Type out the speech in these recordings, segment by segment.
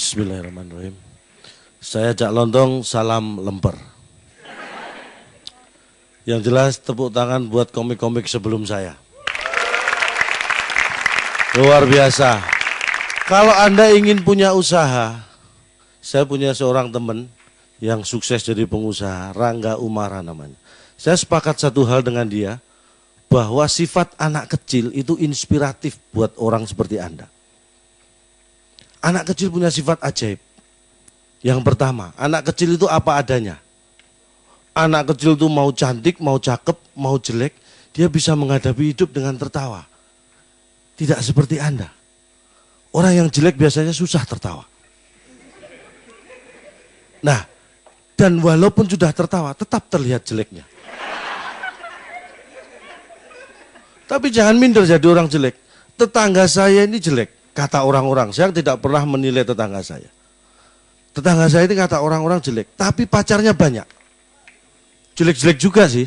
Bismillahirrahmanirrahim. Saya Cak Lontong, salam lemper. Yang jelas tepuk tangan buat komik-komik sebelum saya. Luar biasa. Kalau Anda ingin punya usaha, saya punya seorang teman yang sukses jadi pengusaha, Rangga Umara namanya. Saya sepakat satu hal dengan dia, bahwa sifat anak kecil itu inspiratif buat orang seperti Anda. Anak kecil punya sifat ajaib. Yang pertama, anak kecil itu apa adanya. Anak kecil itu mau cantik, mau cakep, mau jelek, dia bisa menghadapi hidup dengan tertawa. Tidak seperti Anda. Orang yang jelek biasanya susah tertawa. Nah, dan walaupun sudah tertawa, tetap terlihat jeleknya. Tapi jangan minder jadi orang jelek. Tetangga saya ini jelek. Kata orang-orang, saya tidak pernah menilai tetangga saya. Tetangga saya ini kata orang-orang jelek, tapi pacarnya banyak. Jelek-jelek juga sih.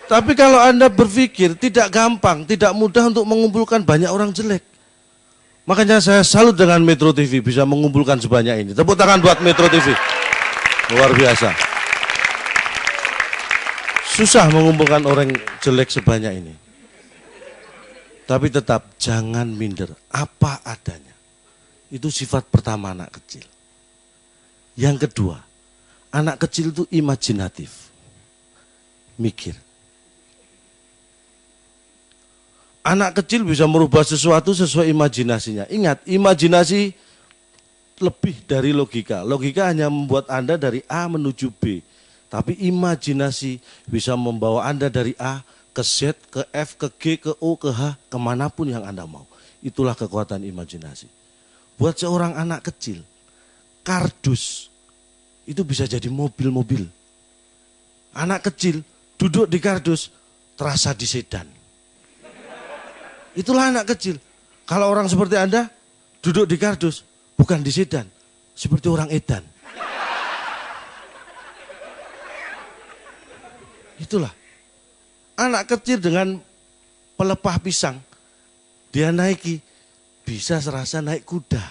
Tapi kalau Anda berpikir, tidak gampang, tidak mudah untuk mengumpulkan banyak orang jelek. Makanya saya salut dengan Metro TV bisa mengumpulkan sebanyak ini. Tepuk tangan buat Metro TV. Luar biasa. Susah mengumpulkan orang jelek sebanyak ini. Tapi tetap jangan minder, apa adanya. Itu sifat pertama anak kecil. Yang kedua, anak kecil itu imajinatif. Mikir. Anak kecil bisa merubah sesuatu sesuai imajinasinya. Ingat, imajinasi lebih dari logika. Logika hanya membuat Anda dari A menuju B. Tapi imajinasi bisa membawa Anda dari A ke Z, ke F, ke G, ke O, ke H, kemanapun yang Anda mau. Itulah kekuatan imajinasi. Buat seorang anak kecil, kardus itu bisa jadi mobil-mobil. Anak kecil duduk di kardus terasa di sedan. Itulah anak kecil. Kalau orang seperti Anda duduk di kardus bukan di sedan, seperti orang edan. Itulah. Anak kecil dengan pelepah pisang, dia naiki, bisa serasa naik kuda.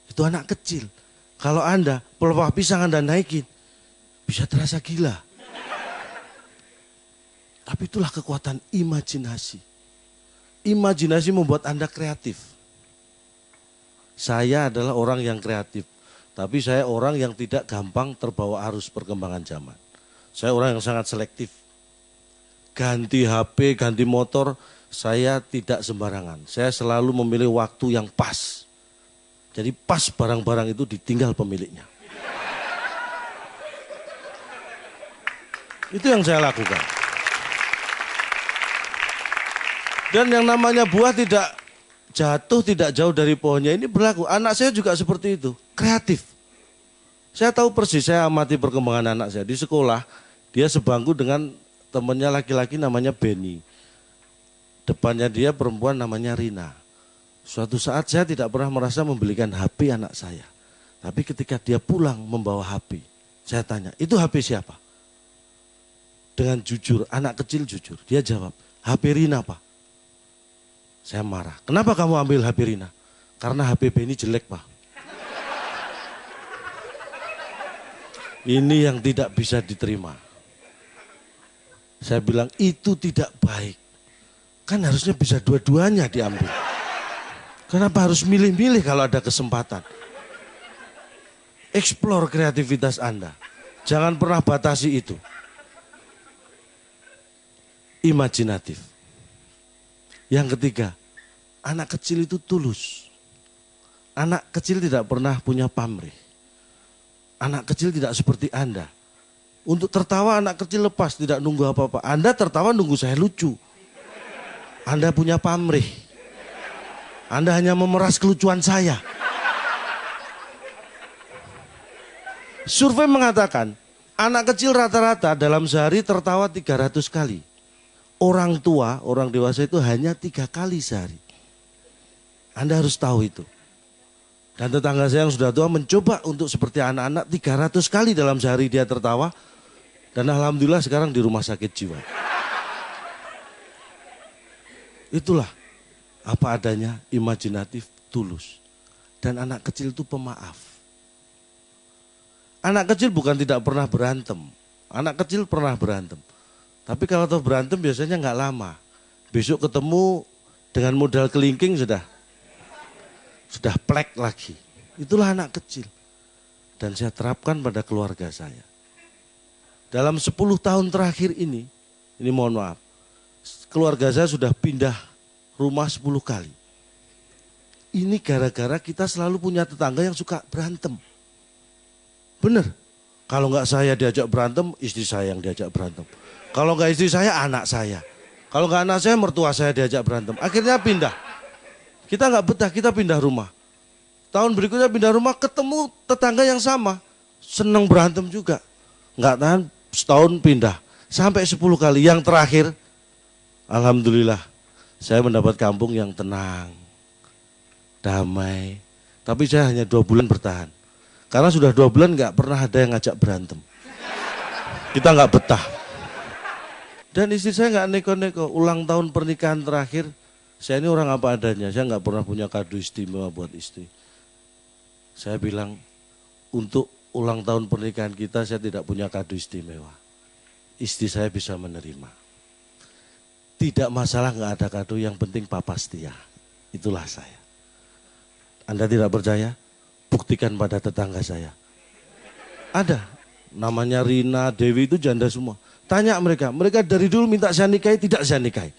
Itu anak kecil. Kalau Anda, pelepah pisang Anda naikin, bisa terasa gila. Tapi itulah kekuatan imajinasi. Imajinasi membuat Anda kreatif. Saya adalah orang yang kreatif, tapi saya orang yang tidak gampang terbawa arus perkembangan zaman. Saya orang yang sangat selektif. Ganti HP, ganti motor, saya tidak sembarangan. Saya selalu memilih waktu yang pas. Jadi pas barang-barang itu ditinggal pemiliknya. Itu yang saya lakukan. Dan yang namanya buah tidak jatuh, tidak jauh dari pohonnya. Ini berlaku. Anak saya juga seperti itu, kreatif. Saya tahu persis, saya amati perkembangan anak saya. Di sekolah, dia sebangku dengan temannya laki-laki namanya Benny. Depannya dia perempuan namanya Rina. Suatu saat saya tidak pernah merasa membelikan HP anak saya. Tapi ketika dia pulang membawa HP, saya tanya, itu HP siapa? Dengan jujur, anak kecil jujur. Dia jawab, HP Rina Pak. Saya marah, kenapa kamu ambil HP Rina? Karena HP Benny jelek Pak. Ini yang tidak bisa diterima. Saya bilang itu tidak baik. Kan harusnya bisa dua-duanya diambil. Kenapa harus milih-milih kalau ada kesempatan? Explore kreativitas Anda. Jangan pernah batasi itu. Imajinatif. Yang ketiga, anak kecil itu tulus. Anak kecil tidak pernah punya pamrih. Anak kecil tidak seperti Anda. Untuk tertawa anak kecil lepas, tidak nunggu apa-apa. Anda tertawa nunggu saya lucu. Anda punya pamrih. Anda hanya memeras kelucuan saya. Survei mengatakan, anak kecil rata-rata dalam sehari tertawa 300 kali. Orang tua, orang dewasa itu hanya 3 kali sehari. Anda harus tahu itu. Dan tetangga saya yang sudah tua mencoba untuk seperti anak-anak 300 kali dalam sehari dia tertawa. Dan alhamdulillah sekarang di rumah sakit jiwa. Itulah apa adanya, imajinatif, tulus. Dan anak kecil itu pemaaf. Anak kecil bukan tidak pernah berantem. Anak kecil pernah berantem. Tapi kalau toh berantem biasanya nggak lama. Besok ketemu dengan modal kelingking sudah plek lagi. Itulah anak kecil. Dan saya terapkan pada keluarga saya. Dalam 10 tahun terakhir ini mohon maaf, keluarga saya sudah pindah rumah 10 kali. Ini gara-gara kita selalu punya tetangga yang suka berantem. Bener. Kalau nggak saya diajak berantem, istri saya yang diajak berantem. Kalau nggak istri saya, anak saya. Kalau nggak anak saya, mertua saya diajak berantem. Akhirnya pindah. Kita nggak betah, kita pindah rumah. Tahun berikutnya pindah rumah, ketemu tetangga yang sama. Seneng berantem juga. Nggak tahan, setahun pindah. Sampai 10 kali. Yang terakhir, alhamdulillah, saya mendapat kampung yang tenang, damai. Tapi saya hanya 2 bulan bertahan. Karena sudah 2 bulan nggak pernah ada yang ngajak berantem. Kita nggak betah. Dan istri saya nggak neko-neko. Ulang tahun pernikahan terakhir, saya ini orang apa adanya. Saya nggak pernah punya kado istimewa buat istri. Saya bilang, untuk ulang tahun pernikahan kita saya tidak punya kado istimewa. Istri saya bisa menerima. Tidak masalah nggak ada kado, yang penting papa setia. Itulah saya. Anda tidak percaya? Buktikan pada tetangga saya. Ada. Namanya Rina, Dewi, itu janda semua. Tanya mereka. Mereka dari dulu minta saya nikahi, tidak saya nikahi.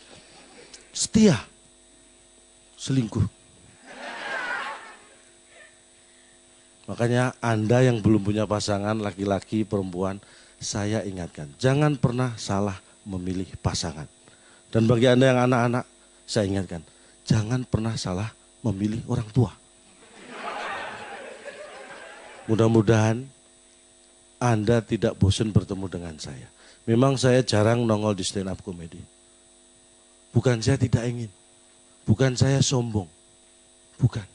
Setia. Selingkuh. Makanya Anda yang belum punya pasangan, laki-laki, perempuan, saya ingatkan. Jangan pernah salah memilih pasangan. Dan bagi Anda yang anak-anak, saya ingatkan. Jangan pernah salah memilih orang tua. Mudah-mudahan Anda tidak bosan bertemu dengan saya. Memang saya jarang nongol di stand up comedy. Bukan saya tidak ingin. Bukan saya sombong. Bukan.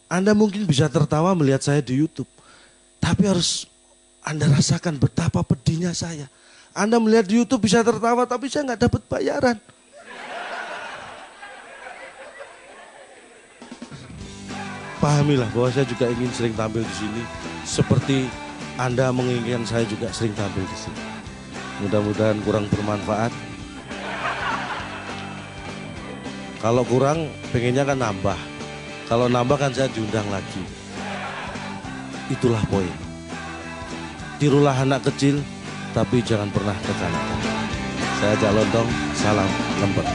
Anda mungkin bisa tertawa melihat saya di YouTube. Tapi harus Anda rasakan betapa pedihnya saya. Anda melihat di YouTube bisa tertawa, tapi saya nggak dapat bayaran. Pahamilah bahwa saya juga ingin sering tampil di sini. Seperti Anda menginginkan saya juga sering tampil di sini. Mudah-mudahan kurang bermanfaat. Kalau kurang, pengennya kan nambah. Kalau nambah kan saya diundang lagi. Itulah poin. Tirulah anak kecil, tapi jangan pernah kekanakan. Saya Cak Lontong, salam lembek.